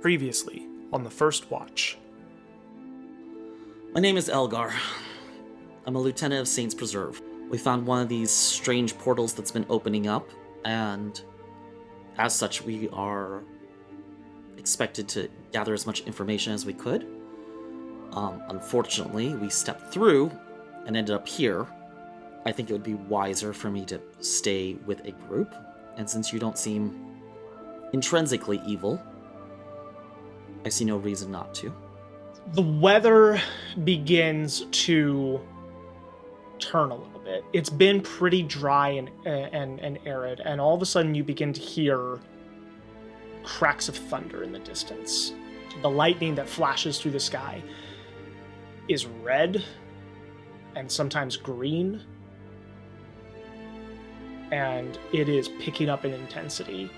Previously on the First Watch. My name is Elgar. I'm a lieutenant of Saints Preserve. We found one of these strange portals that's been opening up, and as such, we are expected to gather as much information as we could. Unfortunately, we stepped through and ended up here. I think it would be wiser for me to stay with a group, and since you don't seem intrinsically evil, I see no reason not to. The weather begins to turn a little bit. It's been pretty dry and arid, and all of a sudden you begin to hear cracks of thunder in the distance. The lightning that flashes through the sky is red and sometimes green, and it is picking up in intensity.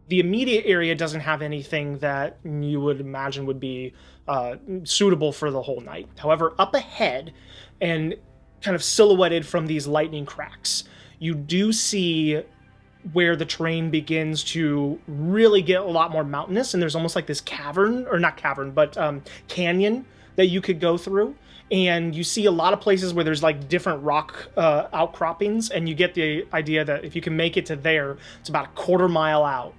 The immediate area doesn't have anything that you would imagine would be suitable for the whole night. However, up ahead, and kind of silhouetted from these lightning cracks, you do see where the terrain begins to really get a lot more mountainous, and there's almost like this cavern, or not cavern, but canyon that you could go through. And you see a lot of places where there's like different rock outcroppings, and you get the idea that if you can make it to there, it's about a quarter mile out.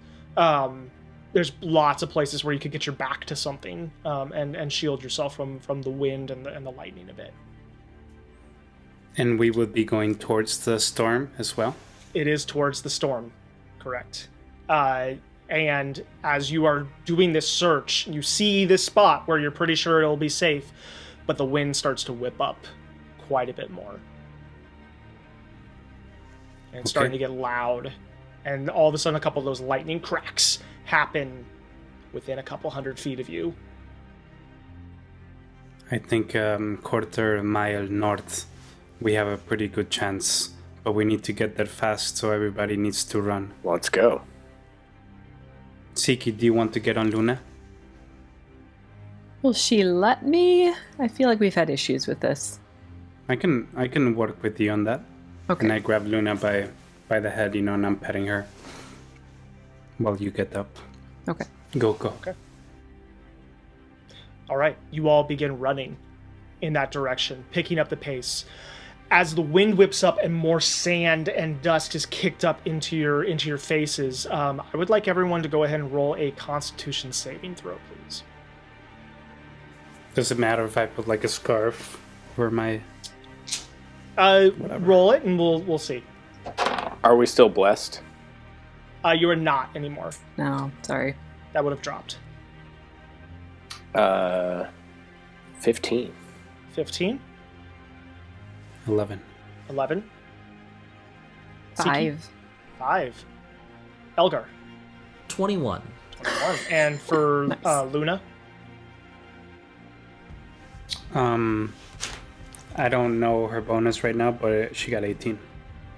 There's lots of places where you could get your back to something and shield yourself from the wind and the lightning a bit. And we would be going towards the storm as well? It is towards the storm, correct. And as you are doing this search, you see this spot where you're pretty sure it'll be safe, but the wind starts to whip up quite a bit more. And it's starting to get loud. And all of a sudden, a couple of those lightning cracks happen within a couple 100 feet of you. I think quarter mile north, we have a pretty good chance. But we need to get there fast, so everybody needs to run. Let's go. Siki, do you want to get on Luna? Will she let me? I feel like we've had issues with this. I can work with you on that. Okay. And I grab Luna by the head, and I'm petting her while you get up. Okay. Go. Okay. All right. You all begin running in that direction, picking up the pace. As the wind whips up and more sand and dust is kicked up into your faces, I would like everyone to go ahead and roll a Constitution saving throw, please. Does it matter if I put like a scarf over my... Roll it and we'll see. Are we still blessed? You are not anymore. No, sorry. That would have dropped. 15. 15? 11. 11? 5. 5. Elgar? 21. 21. And for Nice. Luna? I don't know her bonus right now, but she got 18.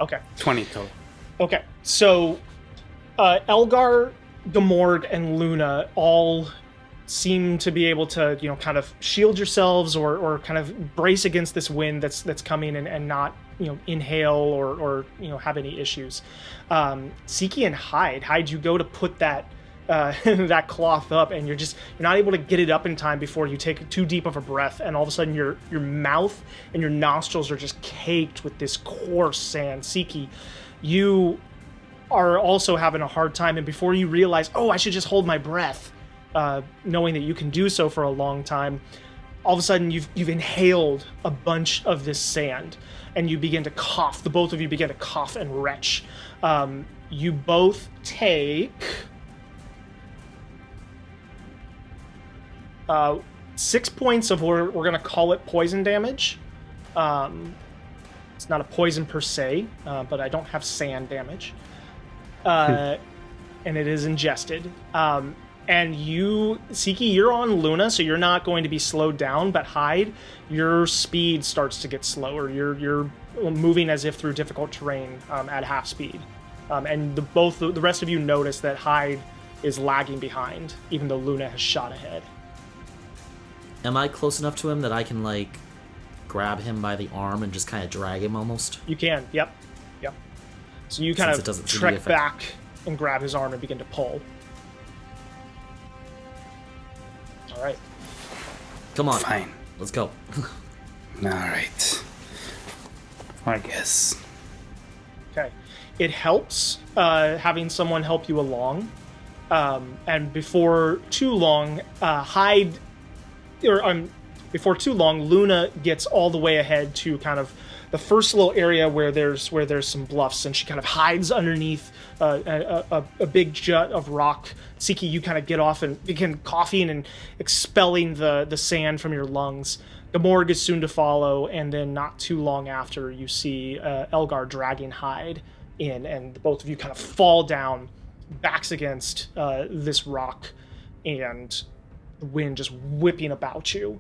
Okay. 20 total. Okay, so Elgar, Gamord, and Luna all seem to be able to, kind of shield yourselves or kind of brace against this wind that's coming and not, inhale or have any issues. Siki and Hyde, you go to put that that cloth up, and you're not able to get it up in time before you take too deep of a breath, and all of a sudden your mouth and your nostrils are just caked with this coarse sand. Siki, you are also having a hard time, and before you realize, I should just hold my breath, knowing that you can do so for a long time, all of a sudden you've inhaled a bunch of this sand, and you begin to cough. The both of you begin to cough and retch. You both take 6 points of we're going to call it poison damage. It's not a poison per se, but I don't have sand damage. And it is ingested. And you, Siki, you're on Luna, so you're not going to be slowed down, but Hyde, your speed starts to get slower. You're moving as if through difficult terrain at half speed. And the rest of you notice that Hyde is lagging behind, even though Luna has shot ahead. Am I close enough to him that I can, like, grab him by the arm and just kind of drag him almost? You can, yep. So you kind of trek back and grab his arm and begin to pull. All right. Come on. Fine. Let's go. All right. I guess. Okay. It helps having someone help you along. And before too long, before too long, Luna gets all the way ahead to kind of the first little area where there's some bluffs, and she kind of hides underneath a big jut of rock. Siki, you kind of get off and begin coughing and expelling the sand from your lungs. Gamorg is soon to follow, and then not too long after, you see Elgar dragging Hyde in, and both of you kind of fall down, backs against this rock, and the wind just whipping about you.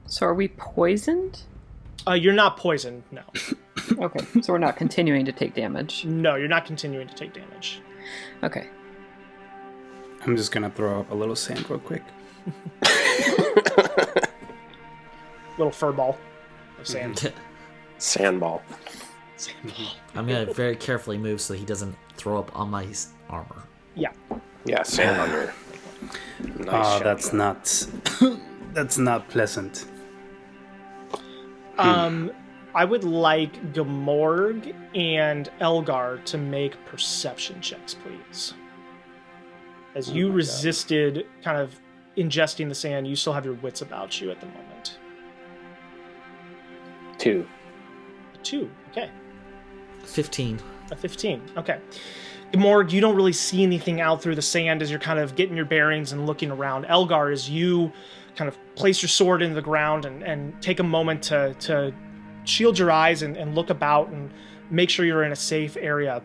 So are we poisoned? You're not poisoned, no. Okay, so we're not continuing to take damage. No, you're not continuing to take damage. Okay. I'm just gonna throw up a little sand real quick. Little fur ball of sand. Sandball. I'm going to very carefully move so he doesn't throw up on my armor. Yeah. Yeah, sand on your nice shell. That's not pleasant. I would like Gamorg and Elgar to make perception checks, please. As you resisted kind of ingesting the sand, you still have your wits about you at the moment. 2. 2, okay. 15. A 15, okay. Gamorg, you don't really see anything out through the sand as you're kind of getting your bearings and looking around. Elgar, as you kind of place your sword into the ground and take a moment to shield your eyes and look about and make sure you're in a safe area,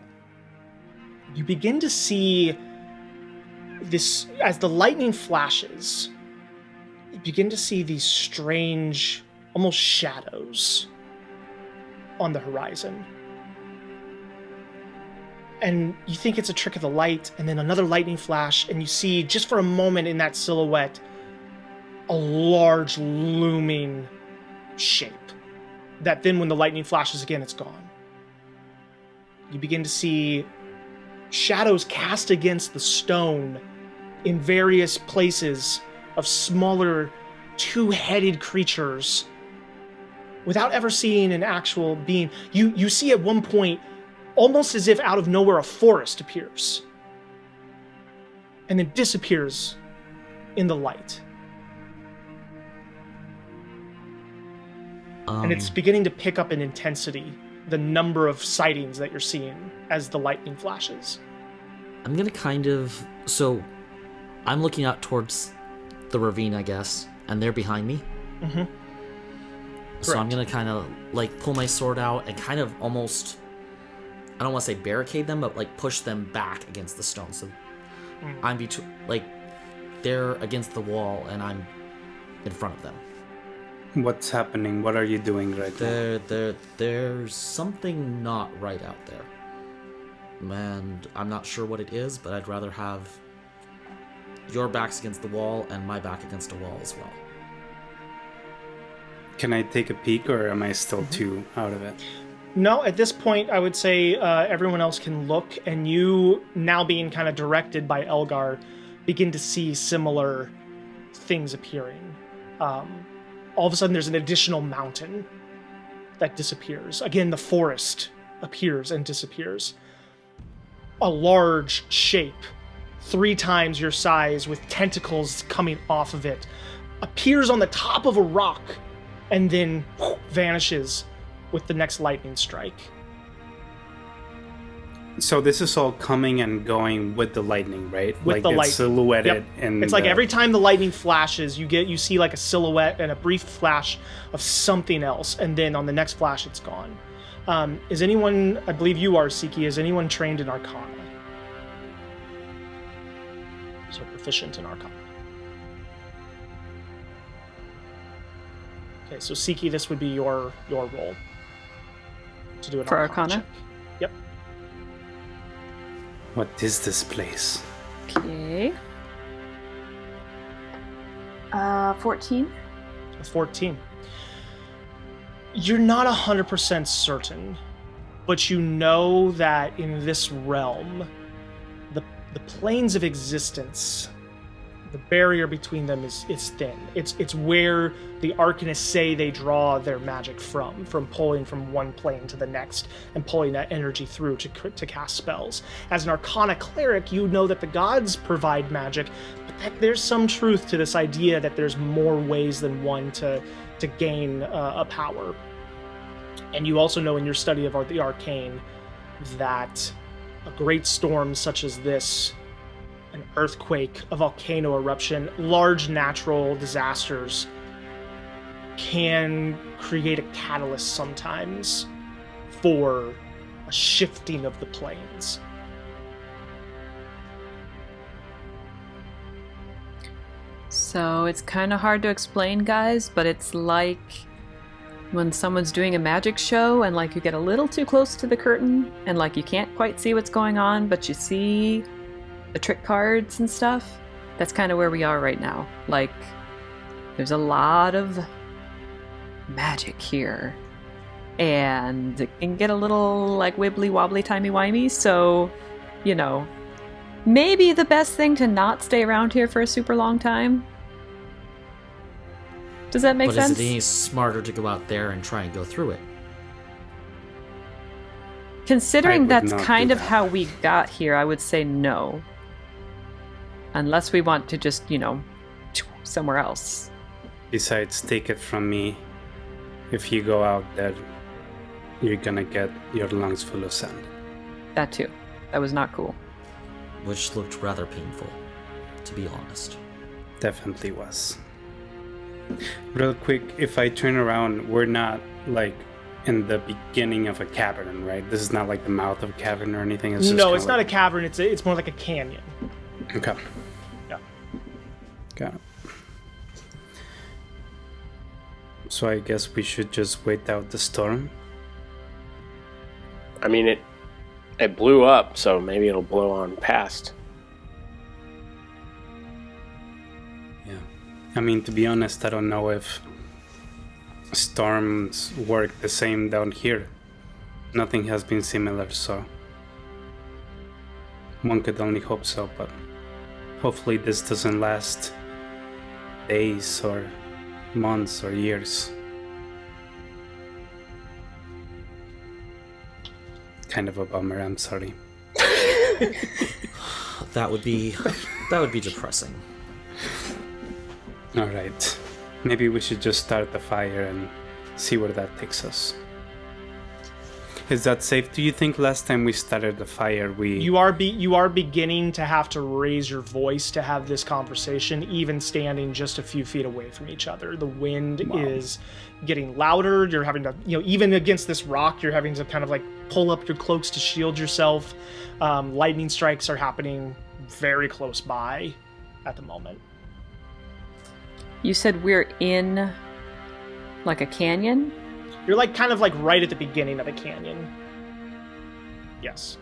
you begin to see this, as the lightning flashes, you begin to see these strange, almost shadows on the horizon. And you think it's a trick of the light, and then another lightning flash, and you see, just for a moment in that silhouette, a large looming shape that then when the lightning flashes again, it's gone. You begin to see shadows cast against the stone in various places of smaller two-headed creatures without ever seeing an actual being. You see at one point, almost as if out of nowhere, a forest appears and then disappears in the light. And it's beginning to pick up in intensity, the number of sightings that you're seeing as the lightning flashes. I'm going to kind of... So, I'm looking out towards the ravine, I guess, and they're behind me. Mm-hmm. So I'm going to kind of, like, pull my sword out and kind of almost... I don't want to say barricade them, but, like, push them back against the stone. So I'm between... Like, they're against the wall, and I'm in front of them. What's happening? What are you doing right now? There's something not right out there. And I'm not sure what it is, but I'd rather have your backs against the wall and my back against a wall as well. Can I take a peek, or am I still too out of it? No, at this point, I would say everyone else can look, and you, now being kind of directed by Elgar, begin to see similar things appearing. All of a sudden, there's an additional mountain that disappears. Again, the forest appears and disappears. A large shape 3 times your size with tentacles coming off of it, appears on the top of a rock, and then vanishes with the next lightning strike. So this is all coming and going with the lightning, right? With like the it's lightning. silhouetted. Yep. And It's like every time the lightning flashes, you see like a silhouette and a brief flash of something else, and then on the next flash, it's gone. Is anyone? I believe you are, Siki. Is anyone trained in Arcana? So proficient in Arcana. Okay, so Siki, this would be your roll to do an For Arcana Arcana? check. Yep. What is this place? Okay. 14. 14. You're not 100% certain, but you know that in this realm, the planes of existence, the barrier between them is thin. It's where the arcanists say they draw their magic from pulling from one plane to the next and pulling that energy through to cast spells. As an Arcana cleric, you know that the gods provide magic, but that there's some truth to this idea that there's more ways than one to gain a power. And you also know in your study of the arcane that a great storm such as this, an earthquake, a volcano eruption, large natural disasters can create a catalyst sometimes for a shifting of the planes. So it's kind of hard to explain, guys, but it's like when someone's doing a magic show and like you get a little too close to the curtain and like you can't quite see what's going on, but you see the trick cards and stuff. That's kind of where we are right now. Like, there's a lot of magic here, and it can get a little like wibbly wobbly timey wimey. So, you know, maybe the best thing to not stay around here for a super long time. Does that make sense? But is it any smarter to go out there and try and go through it? Considering that's not kind do of that. how we got here, I would say no. Unless we want to just, you know, somewhere else. Besides, take it from me, if you go out there, you're gonna get your lungs full of sand. That too. That was not cool. Which looked rather painful, to be honest. Definitely was. Real quick, if I turn around, we're not like in the beginning of a cavern, right? This is not like the mouth of a cavern or anything. It's just No, kinda it's not a cavern. It's more like a canyon. Okay. Yeah. Got it. So I guess we should just wait out the storm. I mean, it blew up, so maybe it'll blow on past. Yeah. I mean, to be honest, I don't know if storms work the same down here. Nothing has been similar, so one could only hope so, but hopefully this doesn't last days or months or years. Kind of a bummer, I'm sorry. That would be depressing. All right. Maybe we should just start the fire and see where that takes us. Is that safe? Do you think last time we started the fire, You are beginning to have to raise your voice to have this conversation, even standing just a few feet away from each other. The wind is getting louder. You're having to, even against this rock, you're having to kind of like pull up your cloaks to shield yourself. Lightning strikes are happening very close by at the moment. You said we're in like a canyon? You're like kind of like right at the beginning of a canyon. Yes.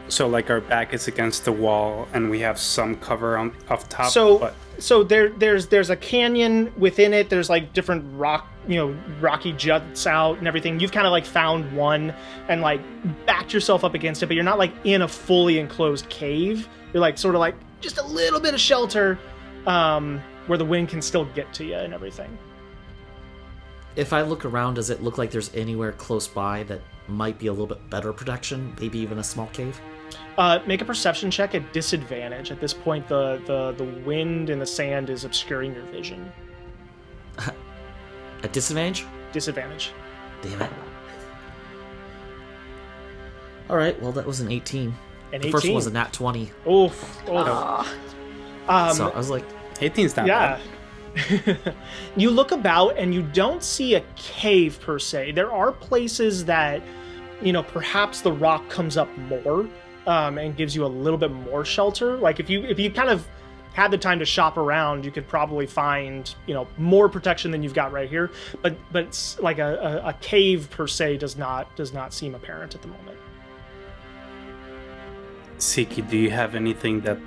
So like our back is against the wall and we have some cover on off top. So there's a canyon within it. There's like different rocky juts out and everything. You've kind of like found one and like backed yourself up against it, but you're not like in a fully enclosed cave. You're like sort of like just a little bit of shelter where the wind can still get to you and everything. If I look around, does it look like there's anywhere close by that might be a little bit better protection? Maybe even a small cave? Make a perception check at disadvantage. At this point, the wind and the sand is obscuring your vision. At disadvantage? Disadvantage. Damn it. Alright, well, that was an 18. An The first 18. one was a nat 20. Oof. So I was like, 18's not Yeah. bad. You look about and you don't see a cave per se. There are places that, perhaps the rock comes up more and gives you a little bit more shelter. Like if you kind of had the time to shop around, you could probably find, more protection than you've got right here. But it's like a cave per se does not seem apparent at the moment. Siki, do you have anything that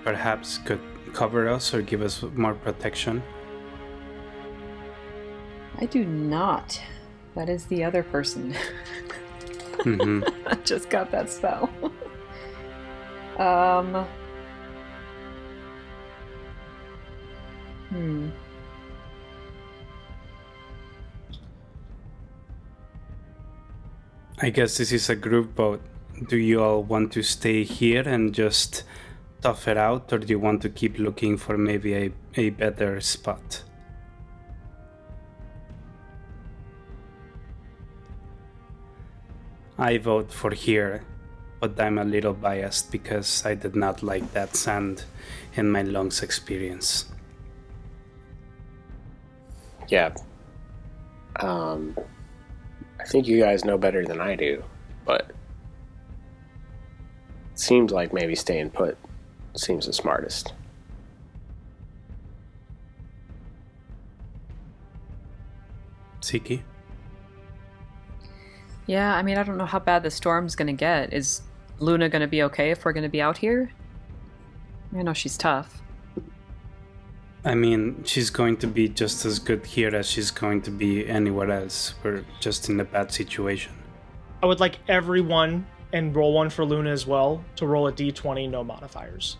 perhaps could cover us or give us more protection? I do not. That is the other person. Mm-hmm. I just got that spell. I guess this is a group vote. Do you all want to stay here and just tough it out, or do you want to keep looking for maybe a better spot? I vote for here, but I'm a little biased because I did not like that sand in my lungs experience. Yeah. I think you guys know better than I do, but it seems like maybe staying put seems the smartest. Siki? Yeah, I mean, I don't know how bad the storm's gonna get. Is Luna gonna be okay if we're gonna be out here? I know she's tough. I mean, she's going to be just as good here as she's going to be anywhere else. We're just in a bad situation. I would like everyone, and roll one for Luna as well, to roll a d20, no modifiers.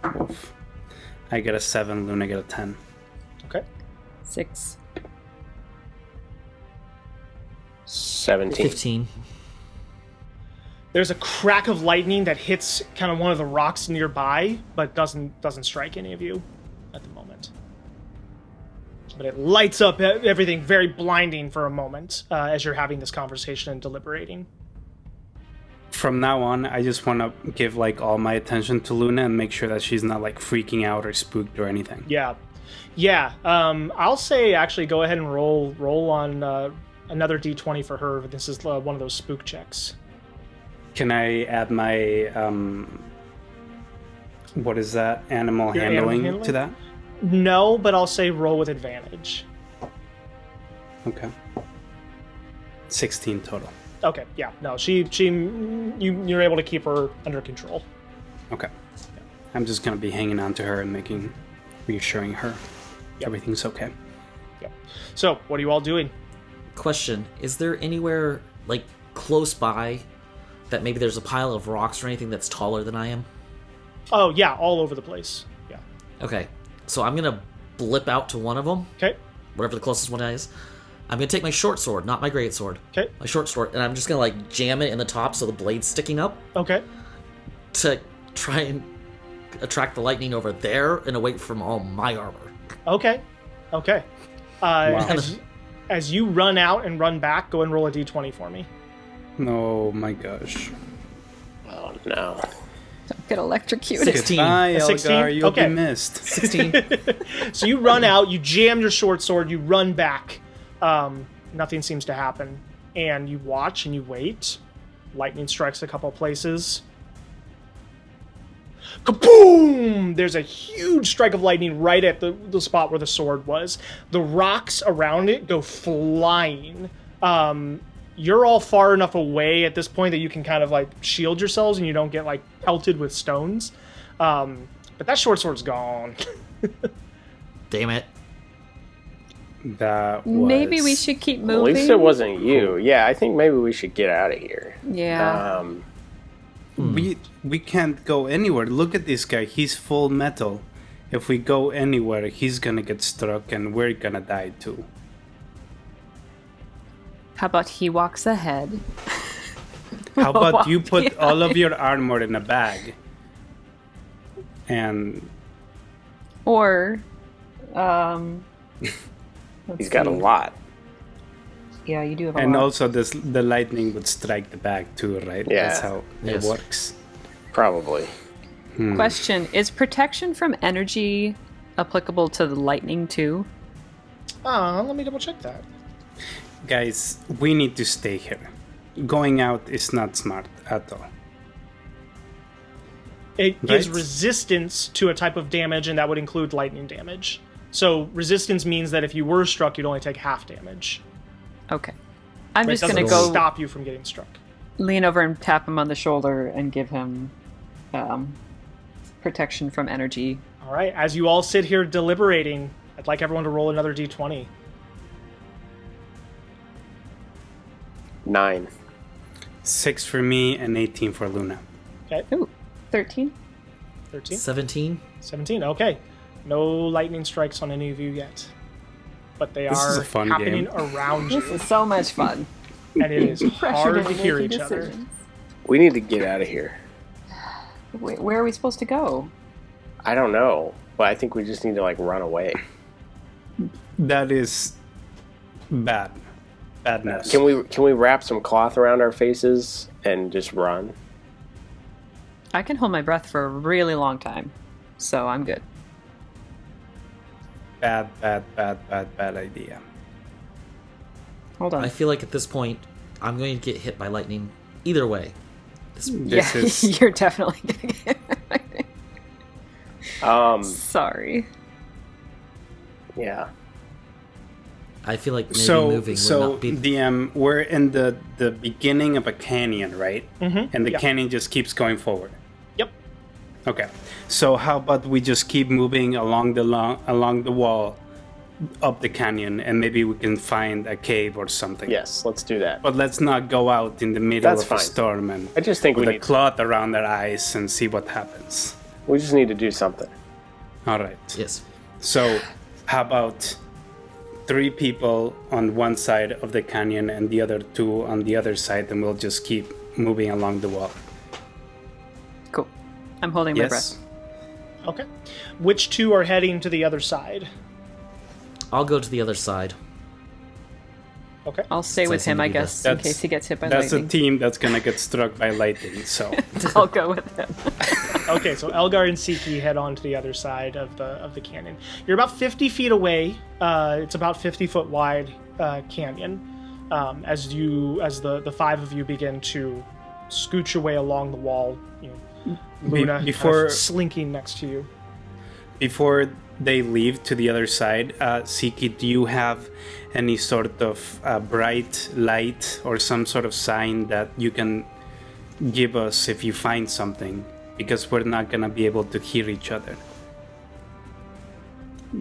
Oof. I get a 7, Luna get a 10. Okay. 6. 17. 15. There's a crack of lightning that hits kind of one of the rocks nearby, but doesn't strike any of you at the moment. But it lights up everything very blinding for a moment as you're having this conversation and deliberating. From now on, I just want to give like all my attention to Luna and make sure that she's not like freaking out or spooked or anything. Yeah. I'll say actually go ahead and roll on another d20 for her. This is one of those spook checks. Can I add my what is that? Animal Your handling animal to that? No, but I'll say roll with advantage. Okay. 16 total. Okay, yeah, no, you're able to keep her under control. Okay. I'm just gonna be hanging on to her and reassuring her everything's okay. Yeah. So, what are you all doing? Question, is there anywhere, like, close by that maybe there's a pile of rocks or anything that's taller than I am? Oh, yeah, all over the place. Yeah. Okay, so I'm gonna blip out to one of them, Okay. whatever the closest one is. I'm gonna take my short sword, not my great sword. Okay. My short sword, and I'm just gonna, like, jam it in the top so the blade's sticking up Okay. to try and attract the lightning over there and away from all my armor. Okay. Wow. As you run out and run back, go and roll a d20 for me. Oh my gosh. Oh no. Don't get electrocuted. 16. Goodbye, 16? Elgar, you'll Okay. be missed. 16. So you run out, you jam your short sword, you run back. Nothing seems to happen. And you watch and you wait. Lightning strikes a couple places. Kaboom! There's a huge strike of lightning right at the spot where the sword was. The rocks around it go flying. You're all far enough away at this point that you can kind of like shield yourselves and you don't get like pelted with stones. But that short sword's gone. Damn it. That was... Maybe we should keep moving. At least it wasn't you. Yeah, I think maybe we should get out of here. Yeah. We can't go anywhere. Look at this guy. He's full metal. If we go anywhere, he's gonna get struck and we're gonna die too. How about he walks ahead? How about Walk you put behind. all of your armor in a bag? And Or, He's got a lot. Yeah, you do have a and lot. also the lightning would strike the bag too, right? Yeah. That's how Yes. it works. Probably. Question: is protection from energy applicable to the lightning too? Let me double check that. Guys, we need to stay here. Going out is not smart at all. It gives Right. resistance to a type of damage, and that would include lightning damage. So resistance means that if you were struck, you'd only take half damage. Okay. I'm But just it gonna doesn't go stop you from getting struck. lean over and tap him on the shoulder and give him protection from energy. All right, as you all sit here deliberating, I'd like everyone to roll another d20. 9. 6 for me and 18 for Luna. Okay, Ooh, 13? 13, 17. 17. Okay, no lightning strikes on any of you yet, but they This is are a fun happening game. around This you, is so much fun. and it is hard to hear each other. We need to get out of here. Where are we supposed to go? I don't know, but I think we just need to like run away. That is bad. Badness. Can we wrap some cloth around our faces and just run? I can hold my breath for a really long time, so I'm good. Bad idea. Hold on. I feel like at this point, I'm going to get hit by lightning. Either way. This yeah, is you're definitely gonna get Sorry. Yeah. I feel like maybe so moving would not be... DM. We're in the beginning of a canyon, right? Mhm, And the yeah. canyon just keeps going forward. Yep. Okay. So how about we just keep moving along the wall up the canyon, and maybe we can find a cave or something. Yes, let's do that. But let's not go out in the middle That's of fine. a storm and I just think with we a need cloth around our eyes and see what happens. we just need to do something. All right. Yes. So, how about 3 people on one side of the canyon and the other 2 on the other side, and we'll just keep moving along the wall. Cool. I'm holding my breath. Yes. Okay. Which 2 are heading to the other side? I'll go to the other side. Okay. I'll stay Since I with him, seem to I be guess, the- in case he gets hit by That's lightning. a team that's gonna get struck by lightning. So, I'll go with him. Okay, so Elgar and Siki head on to the other side of the canyon. You're about 50 feet away. It's about 50 foot wide canyon. As the 5 of you begin to scooch your way along the wall, you know, Luna kind of before- slinking next to you. before they leave to the other side, Siki, do you have any sort of bright light or some sort of sign that you can give us if you find something? Because we're not gonna be able to hear each other.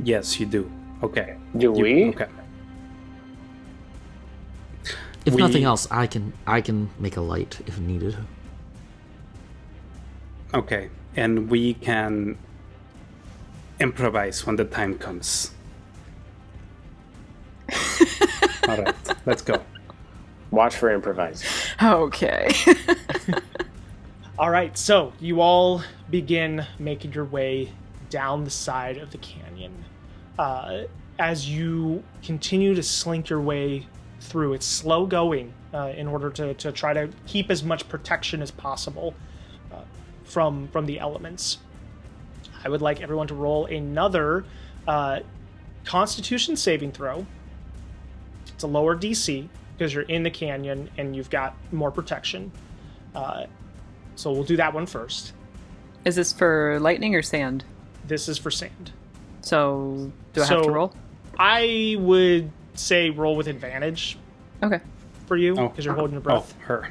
Yes, you do. Okay. Do we? Okay. If We- nothing else, I can make a light if needed. Okay. And we can improvise when the time comes. All right, let's go. Watch for improvising. Okay. All right, so you all begin making your way down the side of the canyon. As you continue to slink your way through, it's slow going in order to try to keep as much protection as possible from the elements. I would like everyone to roll another Constitution saving throw. It's a lower DC because you're in the canyon and you've got more protection. So we'll do that one first. Is this for lightning or sand? This is for sand. So, do I have to So- roll? I would say roll with advantage Okay. for you Oh. because you're holding your breath her.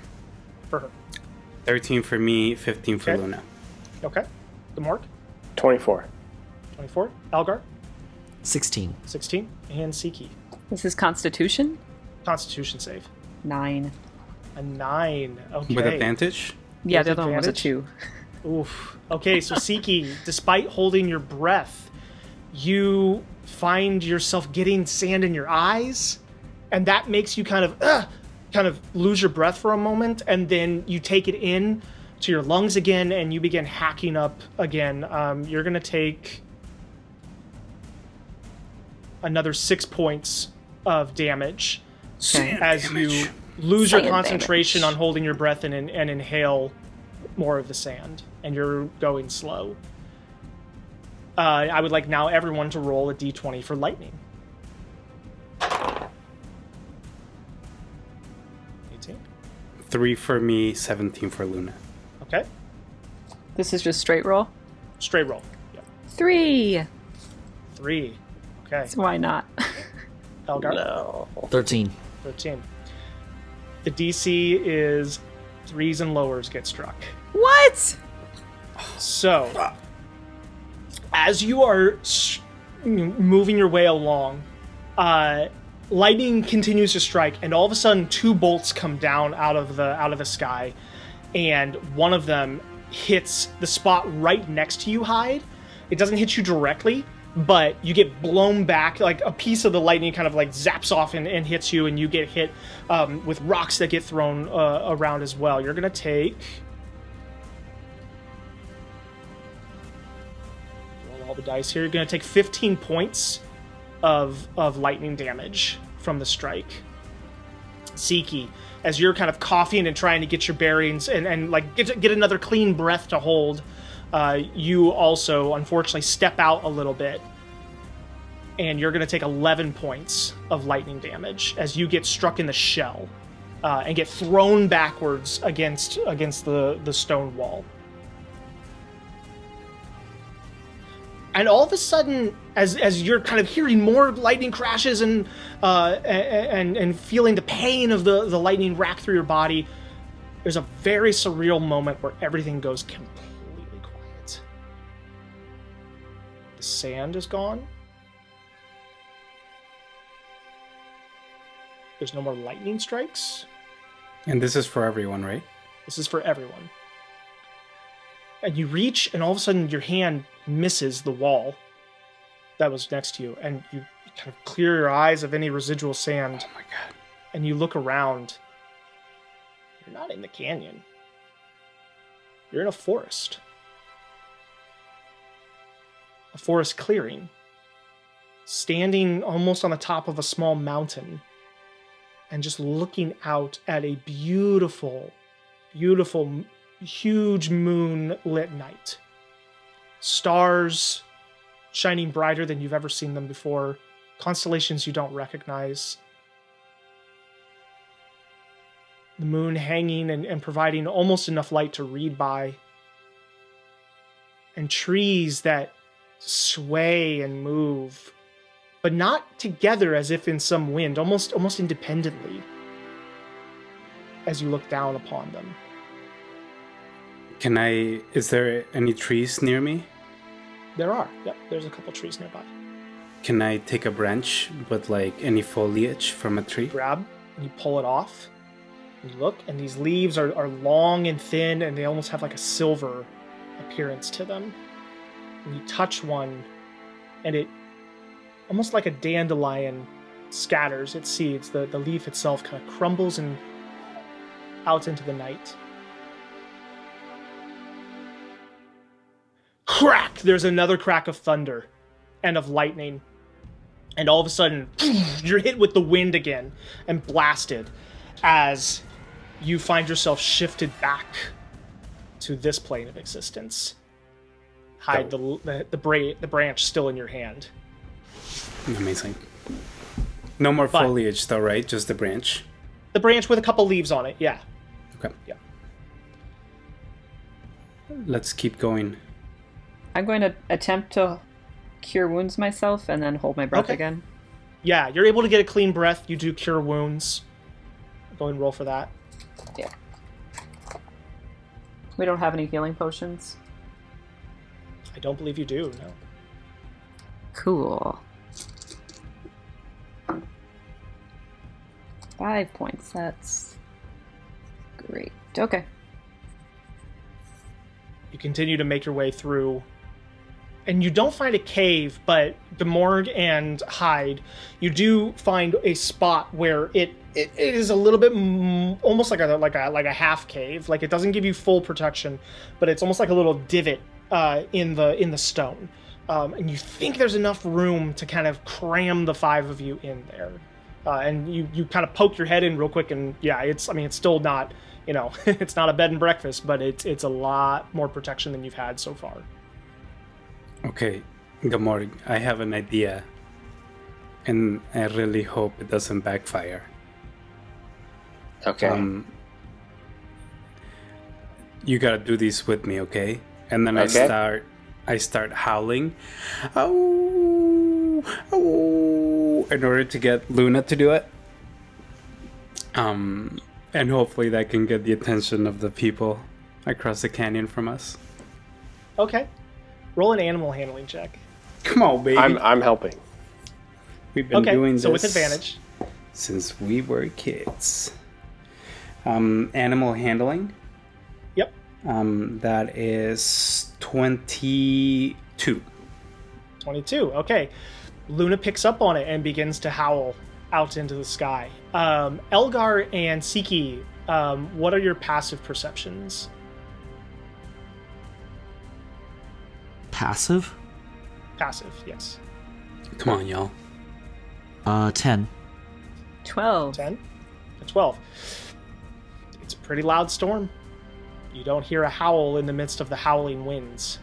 for her. 13 for me, 15 for Okay. Luna. Okay. The mark, 24. 24. Elgar, 16. 16. And Siki. This is Constitution? Constitution save. 9. A 9. Okay. With advantage? Yeah, With the other one was a advantage? 2. Oof. Okay, so Siki, despite holding your breath, you find yourself getting sand in your eyes and that makes you kind of lose your breath for a moment, and then you take it in to your lungs again, and you begin hacking up again. You're gonna take another 6 points of damage as you lose your concentration on holding your breath and inhale more of the sand, and you're going slow. I would like now everyone to roll a d20 for lightning. 18. 3 for me, 17 for Luna. Okay. This is just straight roll? Straight roll. Yep. 3. 3. Okay. So why not? Elgar? No. 13. 13. The DC is 3s and lowers get struck. What? So, as you are moving your way along, lightning continues to strike, and all of a sudden, 2 bolts come down out of the sky, and one of them hits the spot right next to you, Hyde. It doesn't hit you directly, but you get blown back. Like a piece of the lightning kind of like zaps off and hits you, and you get hit with rocks that get thrown around as well. You're gonna take. All the dice here. You're going to take 15 points of lightning damage from the strike. Siki, as you're kind of coughing and trying to get your bearings and like get another clean breath to hold, you also unfortunately step out a little bit, and you're going to take 11 points of lightning damage as you get struck in the shell and get thrown backwards against the stone wall. And all of a sudden, as you're kind of hearing more lightning crashes and feeling the pain of the lightning rack through your body, there's a very surreal moment where everything goes completely quiet. The sand is gone. There's no more lightning strikes. And this is for everyone, right? This is for everyone. And you reach, and all of a sudden your hand misses the wall that was next to you, and you kind of clear your eyes of any residual sand. Oh my god. And you look around. You're not in the canyon. You're in a forest. A forest clearing. Standing almost on the top of a small mountain, and just looking out at a beautiful, beautiful, huge moon-lit night. Stars shining brighter than you've ever seen them before. Constellations you don't recognize. The moon hanging and providing almost enough light to read by. And trees that sway and move, but not together as if in some wind, almost independently as you look down upon them. Is there any trees near me? There are. Yep, there's a couple trees nearby. Can I take a branch with like any foliage from a tree? Grab, and you pull it off. And you look, and these leaves are long and thin, and they almost have like a silver appearance to them. And you touch one, and it, almost like a dandelion, scatters its seeds. The leaf itself kind of crumbles and out into the night. Crack! There's another crack of thunder and of lightning. And all of a sudden, you're hit with the wind again and blasted as you find yourself shifted back to this plane of existence. Hide the branch still in your hand. Amazing. No more foliage though, right? Just the branch? The branch with a couple leaves on it, yeah. Okay. Yeah. Let's keep going. I'm going to attempt to cure wounds myself and then hold my breath again. Yeah, you're able to get a clean breath. You do cure wounds. Go ahead and roll for that. Yeah. We don't have any healing potions. I don't believe you do, no. Cool. 5 points. That's great. Okay. You continue to make your way through and you don't find a cave, but Gamorg and Hyde, you do find a spot where it is a little bit almost like a half cave. Like it doesn't give you full protection, but it's almost like a little divot in the stone. And you think there's enough room to kind of cram the 5 of you in there. And you kind of poke your head in real quick, and yeah, it's still not, it's not a bed and breakfast, but it's a lot more protection than you've had so far. Okay, Gamorg, I have an idea, and I really hope it doesn't backfire. Okay. You gotta do this with me, okay? And then Okay. I start howling, oh, oh, in order to get Luna to do it. And hopefully that can get the attention of the people across the canyon from us. Okay. Roll an animal handling check. Come on, baby. I'm helping. We've been doing this so with advantage. since we were kids. Animal handling. Yep. That is 22. 22. Okay. Luna picks up on it and begins to howl out into the sky. Elgar and Siki, what are your passive perceptions? Passive? Passive, yes. Come on, y'all. 10. 12. 10 to 12. It's a pretty loud storm. You don't hear a howl in the midst of the howling winds.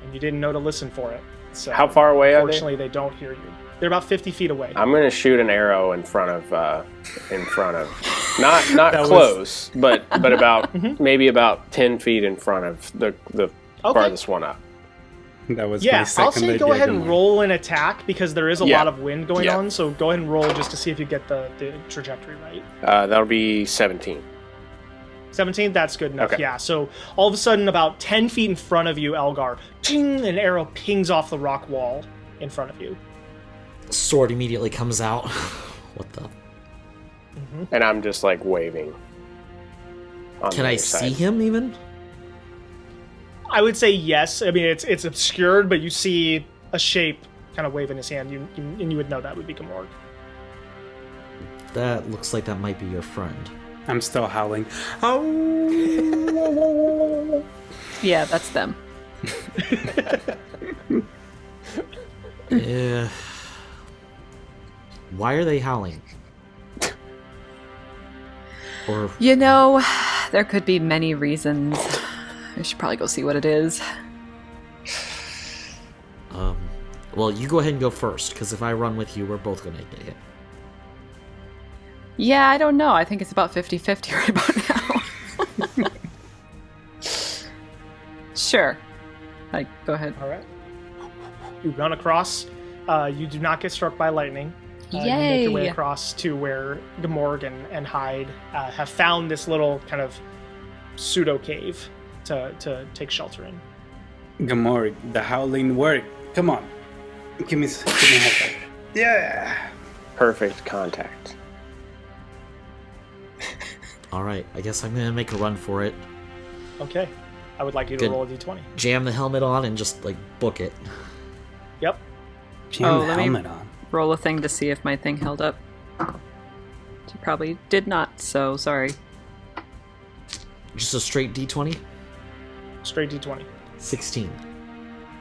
And you didn't know to listen for it. So How far away are they? unfortunately, they don't hear you. They're about 50 feet away. I'm gonna shoot an arrow in front of, not That close, but about maybe about 10 feet in front of the Okay. farthest one up. That was my Yeah, second I'll say idea. go ahead and Gamorg. roll an attack because there is a Yeah. lot of wind going Yeah. on. So go ahead and roll just to see if you get the trajectory right. That'll be 17. 17, that's good enough. Okay. Yeah, so all of a sudden, about 10 feet in front of you, Elgar, ting, an arrow pings off the rock wall in front of you. Sword immediately comes out. What the? And I'm just like waving. on Can the I other see side. him even? I would say yes. I mean, it's obscured, but you see a shape kind of waving his hand, and you would know that would be Gamorg. That looks like that might be your friend. I'm still howling. Oh! Yeah, that's them. Why are they howling? Or There could be many reasons. I should probably go see what it is. well, you go ahead and go first, because if I run with you, we're both gonna get it. Yeah, I don't know. I think it's about 50-50 right about now. Sure. Go ahead. All right. You run across. You do not get struck by lightning. You make your way Yay! across to where Gamorg and Hyde have found this little kind of pseudo cave to take shelter in. Gamorg, the howling worked. Come on. Give me a high five. Yeah! Perfect contact. Alright, I guess I'm gonna make a run for it. Okay. I would like you to Good. roll a d20. Jam the helmet on and just, book it. Yep. Jam the let me- helmet on. Roll a thing to see if my thing held up. It probably did not, so sorry. Just a straight D20? Straight d20. 16.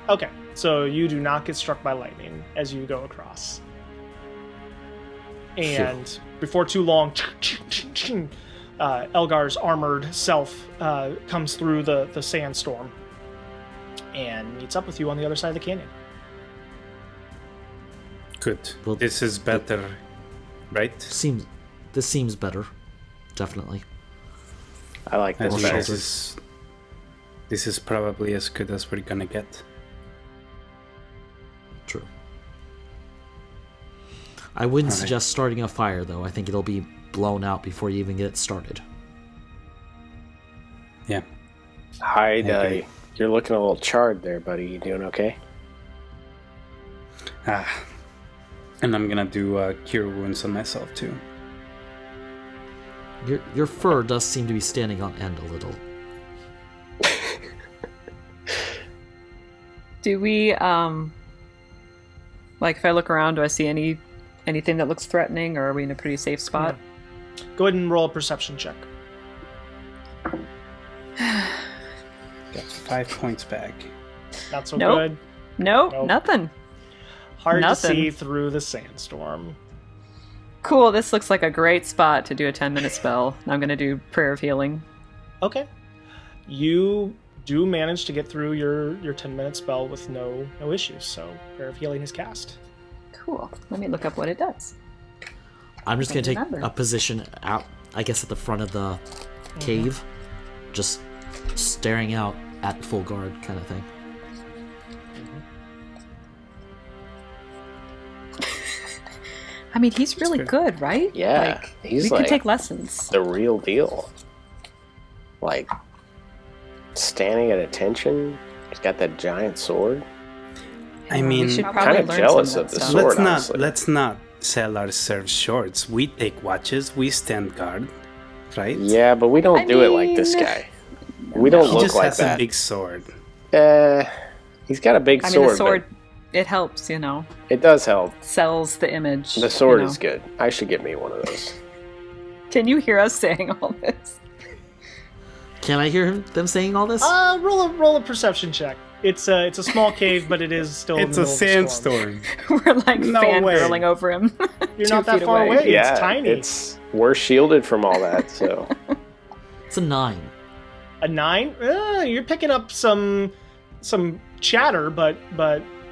Okay. So you do not get struck by lightning as you go across. And before too long, Elgar's armored self comes through the sandstorm and meets up with you on the other side of the canyon. Good. Well, This is better, right? This seems better. Definitely. I like I this think better. this is probably as good as we're gonna get. True. I wouldn't Alright. suggest starting a fire, though. I think it'll be blown out before you even get it started. Yeah. Hyde, Okay. you're looking a little charred there, buddy. You doing okay? And I'm gonna do cure wounds on myself too. Your fur does seem to be standing on end a little. Do we, like, if I look around, do I see anything that looks threatening, or are we in a pretty safe spot? Go ahead and roll a perception check. Got 5 points back. Not so Nope. good. Nope, nothing. Hard Nothing. to see through the sandstorm. Cool, this looks like a great spot to do a 10-minute spell. I'm going to do Prayer of Healing. Okay. You do manage to get through your 10-minute spell with no issues, so Prayer of Healing is cast. Cool. Let me look up what it does. I'm just gonna take Remember. a position out, I guess, at the front of the cave, just staring out at full guard, kind of thing. I mean, he's really good, right? Yeah, Like, he's we could like take lessons. the real deal. Like, standing at attention. He's got that giant sword. I We mean, should I'm probably kind of learn jealous some of the that sword. stuff. let's not sell ourselves shorts. We take watches. We stand guard, right? Yeah, but we don't I do it like this mean, guy. We don't He look just like has that. a big sword. He's got a big I mean, sword. the sword, it helps, you know. But it does help. Sells the image. The sword you know. is good. I should get me one of those. Can you hear us saying all this? Can I hear them saying all this? Roll a perception check. It's a small cave, but it is still. It's in a the middle of the storm. sandstorm. We're like No fangirling way. over him. You're 2 not that feet far away. Yeah, It's tiny. we're shielded from all that, so It's a 9. A 9? You're picking up some chatter, but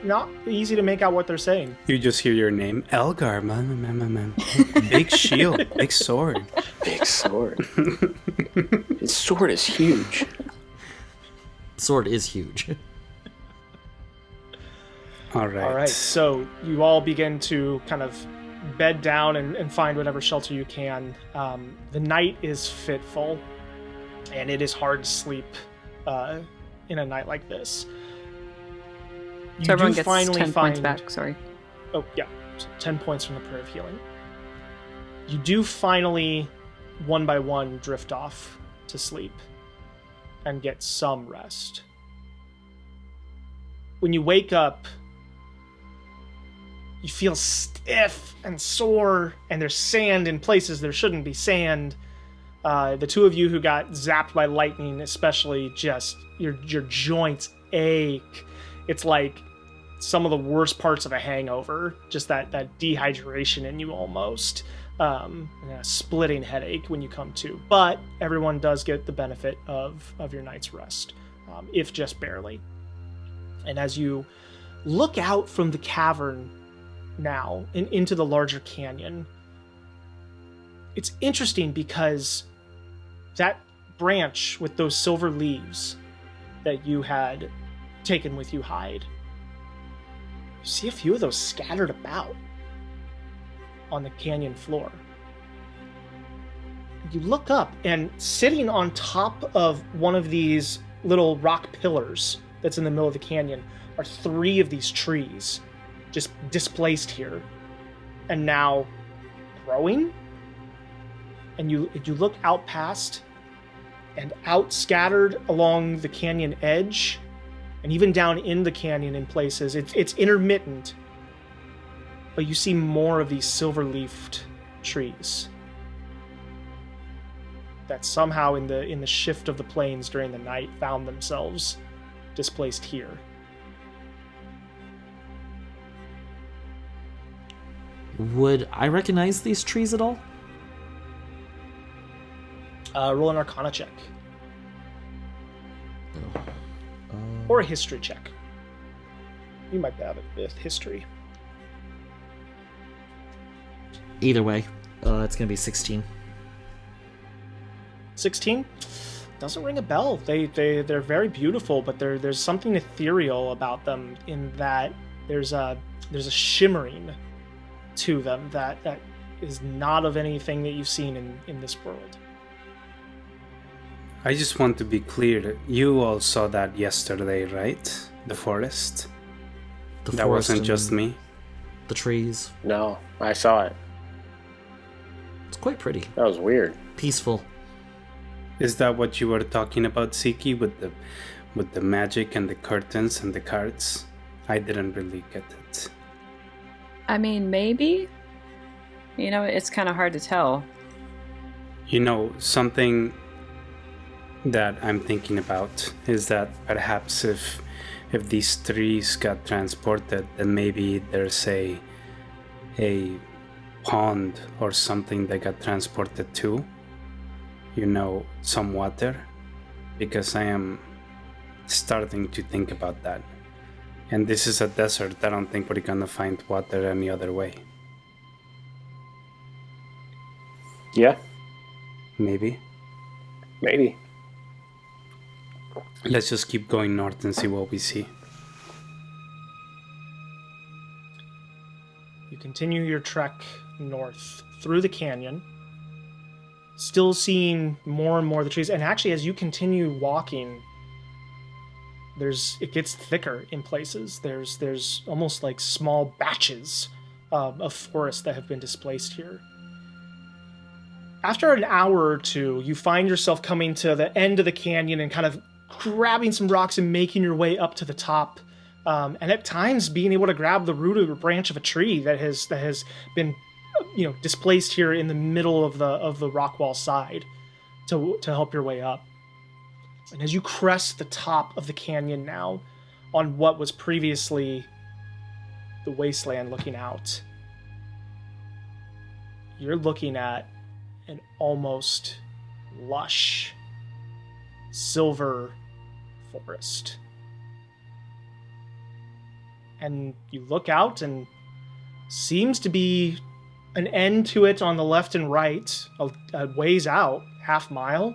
not easy to make out what they're saying. You just hear your name, Elgar. Big shield, big sword. big sword. His sword is huge. Sword is huge. All right. All right, so you all begin to kind of bed down and find whatever shelter you can. The night is fitful, and it is hard to sleep in a night like this. You So everyone do gets finally 10 find, points back, sorry. Oh, yeah. So 10 points from the Prayer of Healing. You do finally, one by one, drift off to sleep and get some rest. When you wake up, you feel stiff and sore, and there's sand in places there shouldn't be sand. The two of you who got zapped by lightning, especially, just your joints ache. It's like some of the worst parts of a hangover, just that dehydration in you almost, and a splitting headache when you come to. But everyone does get the benefit of your night's rest, if just barely. And as you look out from the cavern now and into the larger canyon, it's interesting because that branch with those silver leaves that you had taken with you, Hyde, you see a few of those scattered about on the canyon floor. You look up, and sitting on top of one of these little rock pillars that's in the middle of the canyon are 3 of these trees, just displaced here, and now growing. And you look out past, and out scattered along the canyon edge, and even down in the canyon in places, it's intermittent, but you see more of these silver-leafed trees that somehow in the shift of the plains during the night found themselves displaced here. Would I recognize these trees at all? Roll an Arcana check. Or a history check. You might have it with history. Either way, it's gonna be 16. 16? Doesn't ring a bell. They're very beautiful, but there's something ethereal about them in that there's a shimmering to them that is not of anything that you've seen in this world. I just want to be clear. You all saw that yesterday, right? The forest? The That forest wasn't just and me. The trees. No, I saw it. It's quite pretty. That was weird. Peaceful. Is that what you were talking about, Siki, with with the magic and the curtains and the cards. I didn't really get it. I mean, maybe. You know, it's kind of hard to tell. You know, something that I'm thinking about is that perhaps if these trees got transported, then maybe there's a pond or something that got transported too. You know, some water, because I am starting to think about that. And this is a desert. I don't think we're gonna find water any other way. Yeah, Maybe. maybe. Let's just keep going north and see what we see. You continue your trek north through the canyon, still seeing more and more of the trees. And actually, as you continue walking, it gets thicker in places. There's almost like small batches of forest that have been displaced here. After an hour or two, you find yourself coming to the end of the canyon and kind of grabbing some rocks and making your way up to the top. And at times being able to grab the root or branch of a tree that has been, displaced here in the middle of the rock wall side to help your way up. And as you crest the top of the canyon now, on what was previously the wasteland looking out, you're looking at an almost lush silver forest. And you look out and seems to be an end to it on the left and right, a ways out, half mile.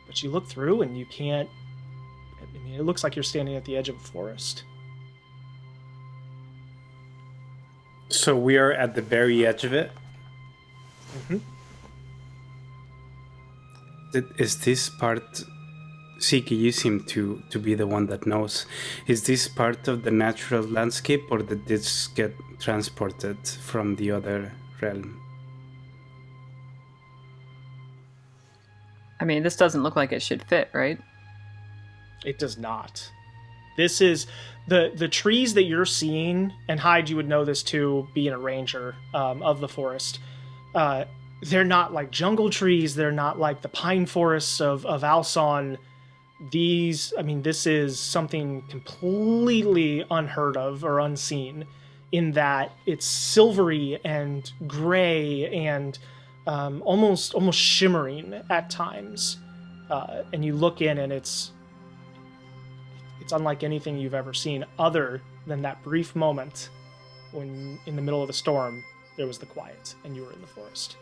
But you look through and you can't, it looks like you're standing at the edge of a forest. So we are at the very edge of it? Mm-hmm. Is this part... Siki, you seem to be the one that knows. Is this part of the natural landscape, or did this get transported from the other realm? I mean, this doesn't look like it should fit, right? It does not. This is the trees that you're seeing, and Hyde, you would know this too, being a ranger of the forest. They're not like jungle trees. They're not like the pine forests of Alson. This is something completely unheard of or unseen, in that it's silvery and gray and almost shimmering at times. And you look in and it's unlike anything you've ever seen, other than that brief moment when in the middle of the storm there was the quiet and you were in the forest.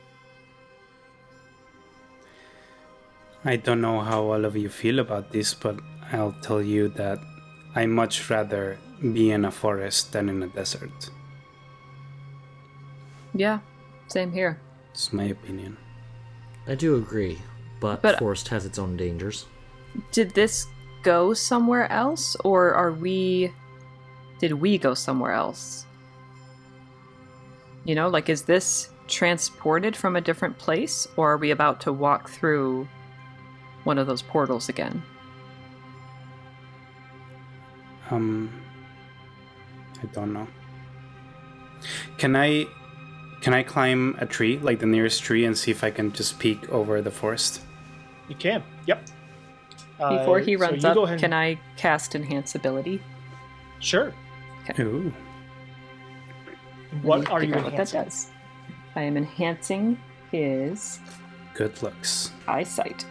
I don't know how all of you feel about this, but I'll tell you that I much rather be in a forest than in a desert. Yeah, same here. It's my opinion. I do agree, but forest has its own dangers. Did this go somewhere else, or did we go somewhere else? You know, like, is this transported from a different place, or are we about to walk through one of those portals again? I don't know. Can I climb a tree, like the nearest tree, and see if I can just peek over the forest? You can. Yep. Before he runs up, and... can I cast Enhance Ability? Sure. Okay. Ooh. What are you What that enhancing? does. I am enhancing his Good looks. eyesight.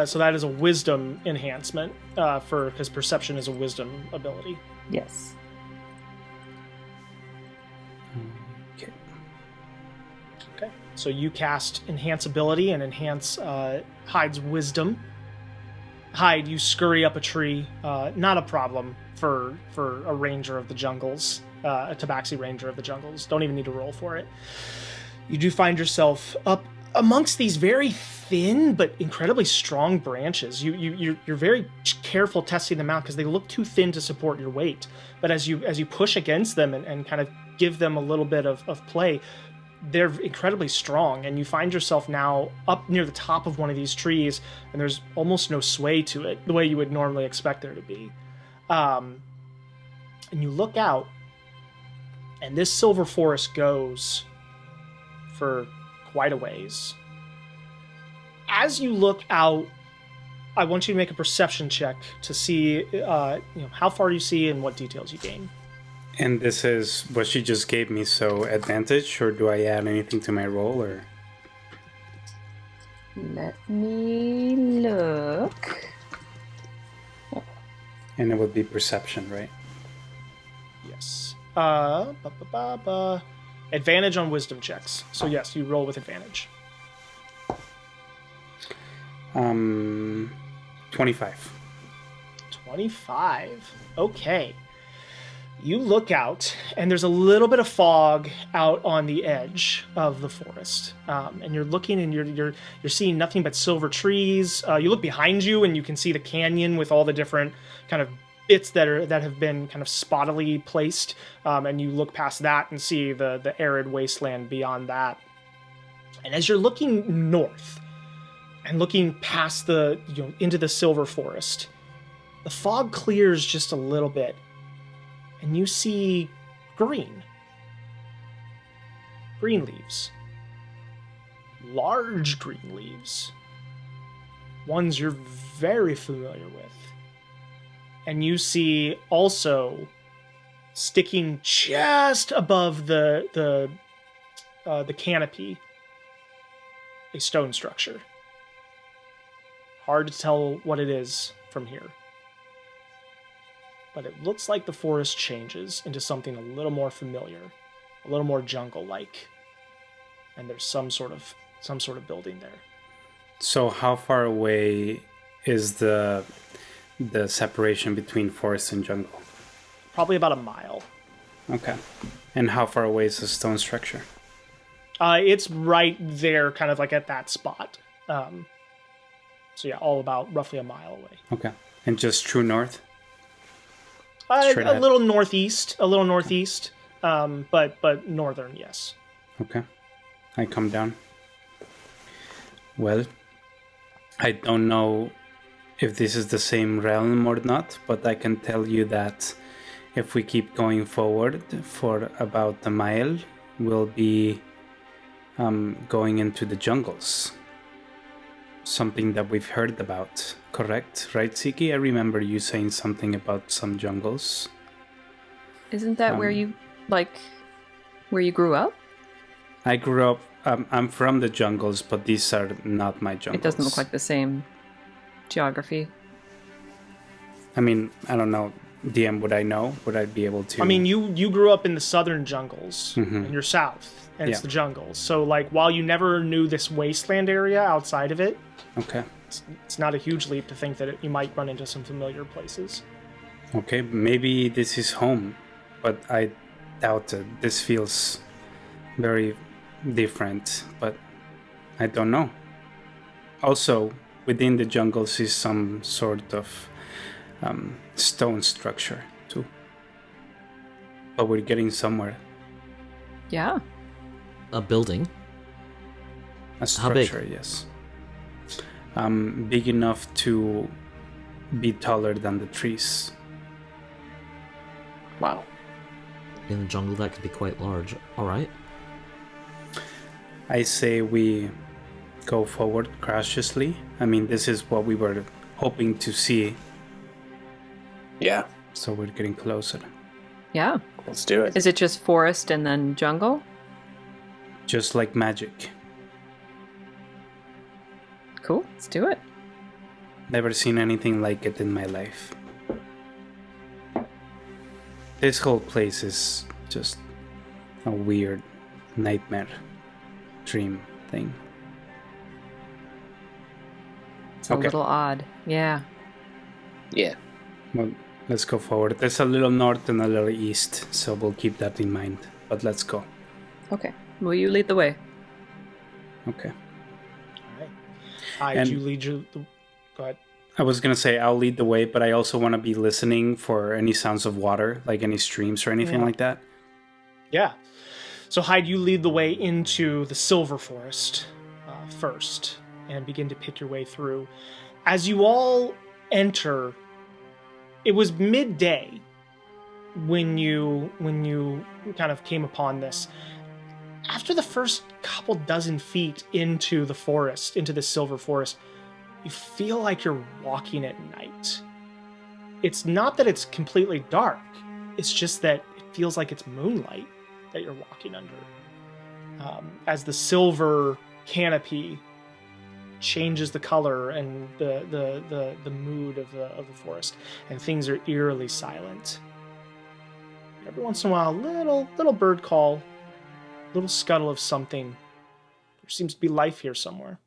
So that is a wisdom enhancement because perception is a wisdom ability. Yes. Okay. So you cast enhance ability and enhance Hyde's wisdom. Hyde, you scurry up a tree. Not a problem for a ranger of the jungles, a tabaxi ranger of the jungles. Don't even need to roll for it. You do find yourself up amongst these very thin but incredibly strong branches. You're very careful testing them out because they look too thin to support your weight. But as you push against them and kind of give them a little bit of play, they're incredibly strong, and you find yourself now up near the top of one of these trees, and there's almost no sway to it, the way you would normally expect there to be. And you look out, and this silver forest goes for quite a ways. As you look out, I want you to make a perception check to see how far you see and what details you gain. And this is what she just gave me, so advantage, or do I add anything to my roll, or? Let me look. And it would be perception, right? Yes. Advantage on wisdom checks. So yes, you roll with advantage. 25. 25. Okay. You look out, and there's a little bit of fog out on the edge of the forest, and you're looking, and you're seeing nothing but silver trees. You look behind you, and you can see the canyon with all the different kind of bits that have been kind of spottily placed, and you look past that and see the arid wasteland beyond that. And as you're looking north and looking past into the silver forest, the fog clears just a little bit. And you see green leaves. Large green leaves. Ones you're very familiar with. And you see also, sticking just above the canopy, a stone structure. Hard to tell what it is from here. But it looks like the forest changes into something a little more familiar, a little more jungle-like, and there's some sort of building there. So how far away is the separation between forest and jungle? Probably about a mile. Okay. And how far away is the stone structure? It's right there, kind of like at that spot. So yeah, all about roughly a mile away. Okay. And just true north? A little northeast, but northern, yes. Okay. I come down. Well, I don't know if this is the same realm or not, but I can tell you that if we keep going forward for about a mile, we'll be going into the jungles. Something that we've heard about, correct? Right, Siki? I remember you saying something about some jungles. Isn't that where you grew up? I grew up, I'm from the jungles, but these are not my jungles. It doesn't look like the same geography. I mean, I don't know. DM, would I know? Would I be able to? I mean, you grew up in the southern jungles, and you're south, and it's Yeah. the jungles. So, like, while you never knew this wasteland area outside of it, Okay. it's not a huge leap to think that you might run into some familiar places. Okay, maybe this is home, but I doubt it. This feels very different, but I don't know. Also, within the jungles is some sort of stone structure too. But we're getting somewhere. Yeah. A building. A How big? structure, yes. Big enough to be taller than the trees. Wow. In the jungle, that could be quite large. All right. I say we go forward cautiously. I mean, this is what we were hoping to see, Yeah. so we're getting closer. Yeah. Let's do it. Is it just forest and then jungle? Just like magic. Cool. Let's do it. Never seen anything like it in my life. This whole place is just a weird nightmare dream thing. It's a Okay. little odd. Yeah. Yeah. Well, let's go forward. There's a little north and a little east, so we'll keep that in mind. But let's go. Okay. Will you lead the way? Okay. Hyde, And- you lead you. Go ahead. I was gonna say I'll lead the way, but I also want to be listening for any sounds of water, like any streams or anything like that. Yeah. So Hyde, you lead the way into the Silver Forest first, and begin to pick your way through. As you all enter, it was midday when you kind of came upon this. After the first couple dozen feet into the forest, into the Silver Forest, you feel like you're walking at night. It's not that it's completely dark, it's just that it feels like it's moonlight that you're walking under. As the silver canopy changes the color and the mood of the forest, and things are eerily silent. Every once in a while, little bird call, little scuttle of something. There seems to be life here somewhere.